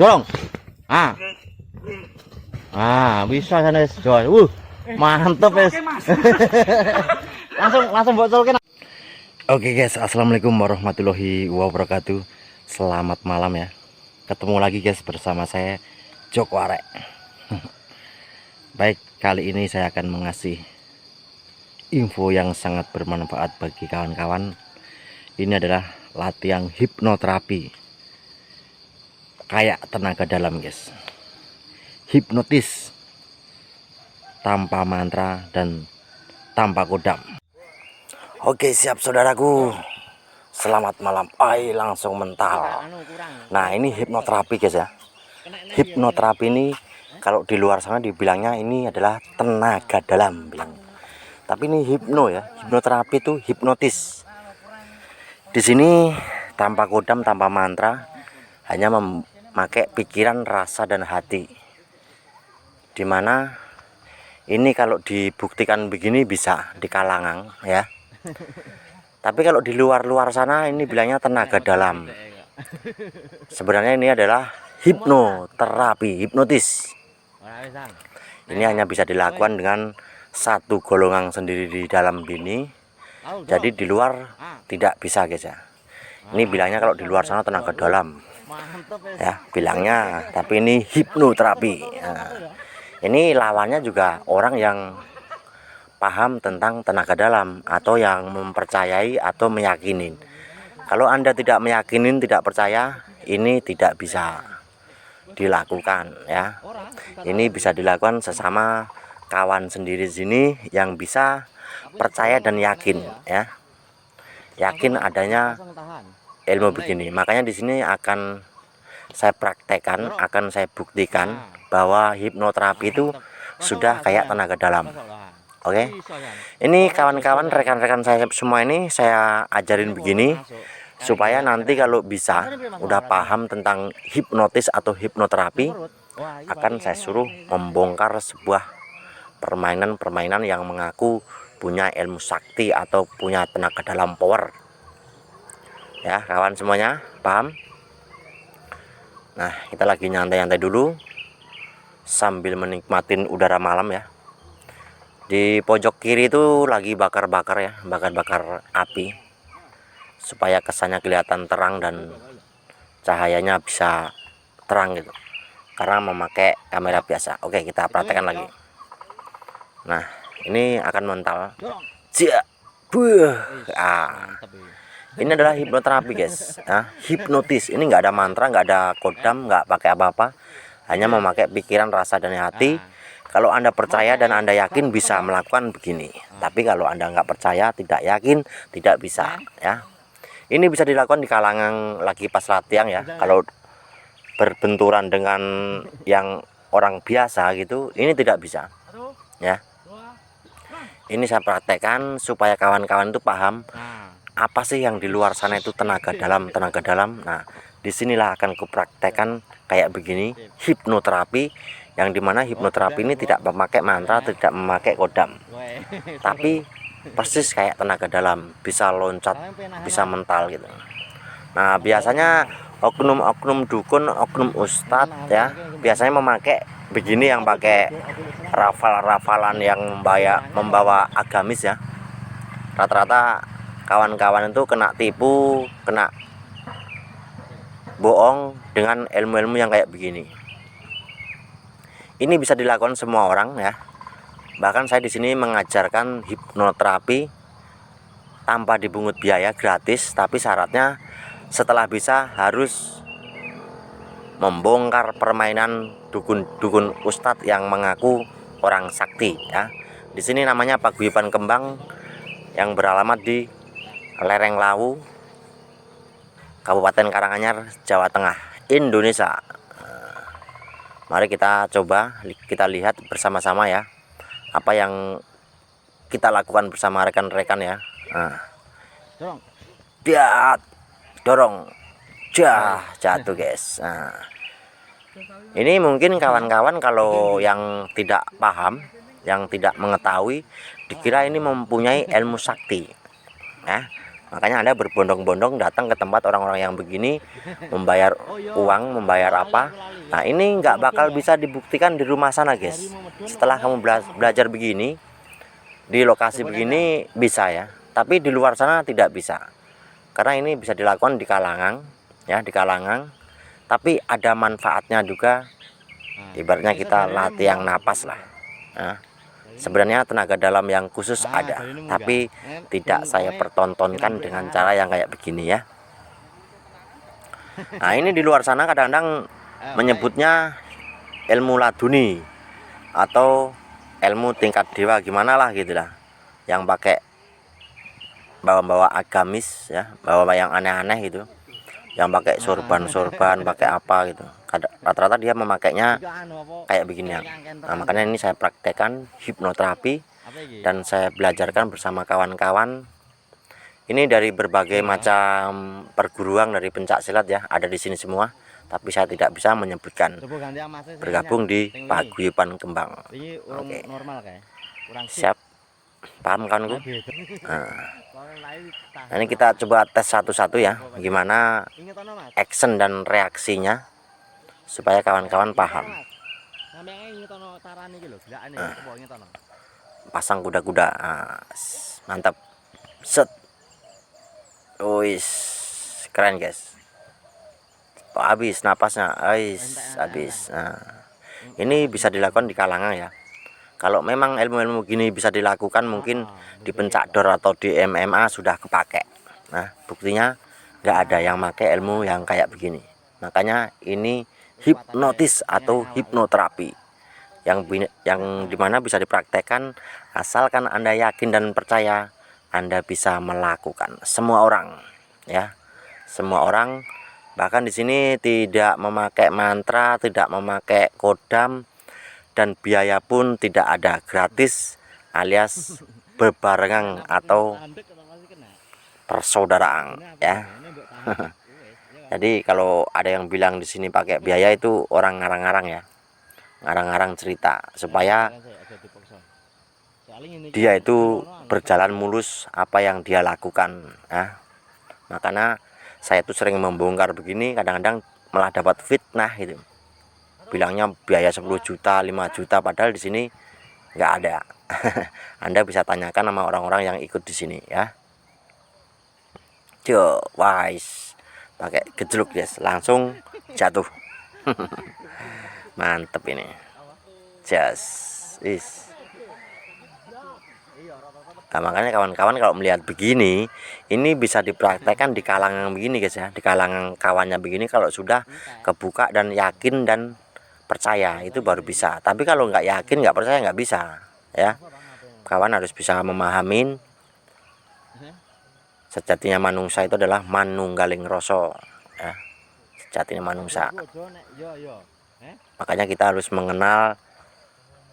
dorong. Ah. Ah, bisa sana Joy. Mantep guys. langsung bocolkan. Oke guys, assalamualaikum warahmatullahi wabarakatuh. Selamat malam ya. Ketemu lagi guys bersama saya Joko Arek. Baik, kali ini saya akan mengasih info yang sangat bermanfaat bagi kawan-kawan. Ini adalah latihan hipnoterapi kayak tenaga dalam guys, hipnotis tanpa mantra dan tanpa kodam. Oke, siap saudaraku, selamat malam. Langsung mental. Nah, ini hipnoterapi guys ya. Hipnoterapi ini kalau di luar sana dibilangnya ini adalah tenaga dalam bilang. Tapi ini hipno ya, hipnoterapi itu hipnotis. Di sini tanpa kodam, tanpa mantra, hanya memakai pikiran, rasa dan hati. Dimana ini kalau dibuktikan begini bisa di kalangan ya. Tapi kalau di luar sana ini bilangnya tenaga dalam. Sebenarnya ini adalah hipnoterapi, hipnotis. Ini hanya bisa dilakukan dengan satu golongan sendiri di dalam bini. Jadi di luar tidak bisa guys ya. Ini bilangnya kalau di luar sana tenaga dalam ya bilangnya, tapi ini hipnoterapi. Nah, ini lawannya juga orang yang paham tentang tenaga dalam atau yang mempercayai atau meyakinin. Kalau Anda tidak meyakinin, tidak percaya, ini tidak bisa dilakukan ya. Ini bisa dilakukan sesama kawan sendiri sini yang bisa percaya dan yakin ya. Yakin adanya ilmu begini. Makanya di sini akan saya praktekkan, akan saya buktikan bahwa hipnoterapi itu sudah kayak tenaga dalam. Oke. Ini kawan-kawan, rekan-rekan saya semua ini saya ajarin begini supaya nanti kalau bisa udah paham tentang hipnotis atau hipnoterapi, akan saya suruh membongkar sebuah permainan-permainan yang mengaku punya ilmu sakti atau punya tenaga dalam power. Ya, kawan semuanya paham? Nah, kita lagi nyantai-nyantai dulu sambil menikmatin udara malam ya. Di pojok kiri itu lagi bakar-bakar ya, bakar-bakar api supaya kesannya kelihatan terang dan cahayanya bisa terang gitu. Karena memakai kamera biasa. Oke, kita praktekkan lagi. Nah, ini akan mental. Ini adalah hipnoterapi guys. Nah, hipnotis. Ini nggak ada mantra, nggak ada kodam, nggak pakai apa-apa. Hanya memakai pikiran, rasa dan hati. Kalau Anda percaya dan Anda yakin bisa melakukan begini. Tapi kalau Anda nggak percaya, tidak yakin, tidak bisa ya. Ini bisa dilakukan di kalangan lagi pas latihan ya. Kalau berbenturan dengan yang orang biasa gitu, ini tidak bisa ya. Ini saya praktekkan supaya kawan-kawan itu paham apa sih yang di luar sana itu tenaga dalam, tenaga dalam. Nah, disinilah akan kupraktekkan kayak begini hipnoterapi, yang dimana hipnoterapi ini tidak memakai mantra, tidak memakai kodam, tapi persis kayak tenaga dalam, bisa loncat, bisa mental gitu. Nah, biasanya oknum-oknum dukun, oknum ustadz ya, biasanya memakai begini, yang pakai rafal-rafalan yang membawa agamis ya. Rata-rata kawan-kawan itu kena tipu, kena bohong dengan ilmu-ilmu yang kayak begini. Ini bisa dilakukan semua orang ya. Bahkan saya di sini mengajarkan hipnoterapi tanpa dipungut biaya, gratis, tapi syaratnya setelah bisa harus membongkar permainan dukun-dukun ustadz yang mengaku orang sakti ya. Di sini namanya Paguyuban Kembang yang beralamat di Lereng Lawu, Kabupaten Karanganyar, Jawa Tengah, Indonesia. Mari kita coba, kita lihat bersama-sama ya apa yang kita lakukan bersama rekan-rekan ya. Nah, dorong, jatuh guys. Nah, ini mungkin kawan-kawan kalau yang tidak paham, yang tidak mengetahui, dikira ini mempunyai ilmu sakti ya. Makanya Anda berbondong-bondong datang ke tempat orang-orang yang begini, membayar uang, membayar apa. Nah, ini nggak bakal bisa dibuktikan di rumah sana, guys. Setelah kamu belajar begini, di lokasi begini bisa ya, tapi di luar sana tidak bisa. Karena ini bisa dilakukan di kalangan, ya, di kalangan. Tapi ada manfaatnya juga. Ibaratnya kita latihan napas lah. Nah, sebenarnya tenaga dalam yang khusus ada, tapi tidak saya pertontonkan dengan cara yang kayak begini ya. Nah, ini di luar sana kadang-kadang menyebutnya ilmu laduni atau ilmu tingkat dewa gimana lah gitu lah, yang pakai bawa-bawa agamis ya, bawa yang aneh-aneh gitu, yang pakai sorban pakai apa gitu. Rata-rata dia memakainya kayak begini ya. Nah, makanya ini saya praktekkan hipnoterapi dan saya belajarkan bersama kawan-kawan. Ini dari berbagai macam perguruan dari pencak silat ya, ada di sini semua. Tapi saya tidak bisa menyebutkan. Bergabung di Paguyuban Kembang. Oke. Siap. Paham kawanku? Nah, ini kita coba tes satu-satu ya, gimana action dan reaksinya supaya kawan-kawan paham. Pasang kuda-kuda. Mantap. Set. Wis, keren guys. Habis napasnya, habis. Nah, ini bisa dilakukan di kalangan ya. Kalau memang ilmu-ilmu gini bisa dilakukan mungkin di pencak dor atau di MMA sudah kepake. Nah, buktinya nggak ada yang pakai ilmu yang kayak begini. Makanya ini hipnotis atau hipnoterapi yang dimana bisa dipraktekkan asalkan Anda yakin dan percaya. Anda bisa melakukan, semua orang ya, semua orang. Bahkan di sini tidak memakai mantra, tidak memakai kodam, dan biaya pun tidak ada, gratis alias berbarengan atau persaudaraan ya. Jadi kalau ada yang bilang di sini pakai biaya itu orang ngarang-ngarang ya, ngarang-ngarang cerita supaya dia itu berjalan mulus apa yang dia lakukan ya. Makanya saya tuh sering membongkar begini, kadang-kadang malah dapat fitnah itu, bilangnya biaya 10 juta 5 juta, padahal di sini nggak ada. Anda bisa tanyakan sama orang-orang yang ikut di sini ya. Wise pakai gejluk guys, langsung jatuh. Mantep ini, just is. Nah, makanya kawan-kawan kalau melihat begini, ini bisa dipraktekkan di kalangan begini guys ya, di kalangan kawannya begini. Kalau sudah kebuka dan yakin dan percaya itu baru bisa. Tapi kalau nggak yakin, nggak percaya, nggak bisa ya. Kawan harus bisa memahamin sejatinya manungsa itu adalah manunggaling rasa ya, sejatinya manungsa. Makanya kita harus mengenal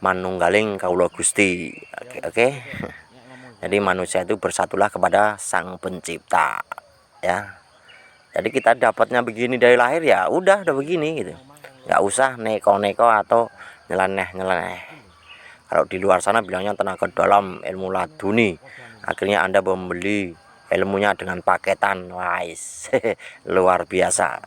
manunggaling kaula Gusti. Oke. Jadi manusia itu bersatulah kepada Sang Pencipta ya. Jadi kita dapatnya begini dari lahir ya udah begini gitu, nggak usah neko-neko atau nyeleneh. Kalau di luar sana bilangnya tenaga dalam, ilmu laduni, akhirnya Anda membeli ilmunya dengan paketan, wise. Luar biasa.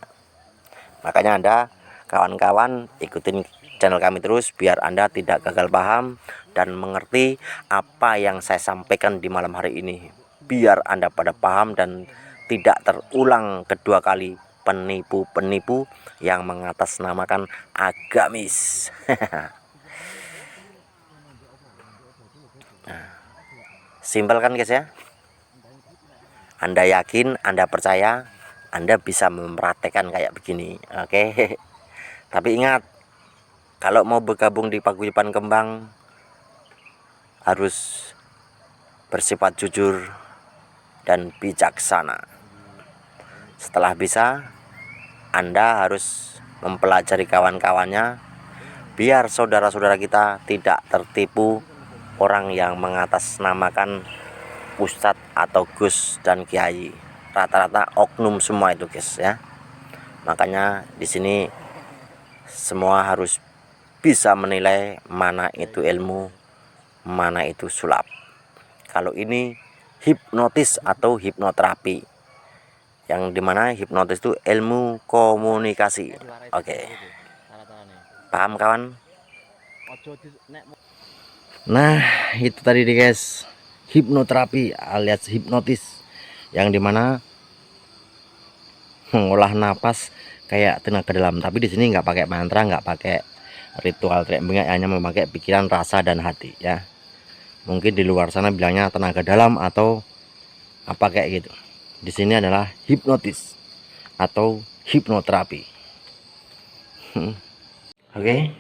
Makanya Anda kawan-kawan ikutin channel kami terus biar Anda tidak gagal paham dan mengerti apa yang saya sampaikan di malam hari ini, biar Anda pada paham dan tidak terulang kedua kali penipu-penipu yang mengatasnamakan agamis. Nah, simpel kan guys ya. Anda yakin, Anda percaya, Anda bisa mempraktekkan kayak begini. Oke. Tapi ingat, kalau mau bergabung di Paguyuban Kembang harus bersifat jujur dan bijaksana. Setelah bisa, Anda harus mempelajari kawan-kawannya biar saudara-saudara kita tidak tertipu orang yang mengatasnamakan ustadz atau gus dan kiai. Rata-rata oknum semua itu guys ya. Makanya di sini semua harus bisa menilai mana itu ilmu, mana itu sulap. Kalau ini hipnotis atau hipnoterapi, yang dimana hipnotis itu ilmu komunikasi. Oke, paham kawan? Nah itu tadi deh guys, hipnoterapi alias hipnotis, yang dimana mengolah napas kayak tenaga dalam, tapi di sini nggak pakai mantra, nggak pakai ritual teriak bengek, hanya memakai pikiran, rasa, dan hati ya. Mungkin di luar sana bilangnya tenaga dalam atau apa kayak gitu. Di sini adalah hipnotis atau hipnoterapi. Oke.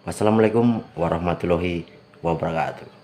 Wassalamualaikum warahmatullahi wabarakatuh.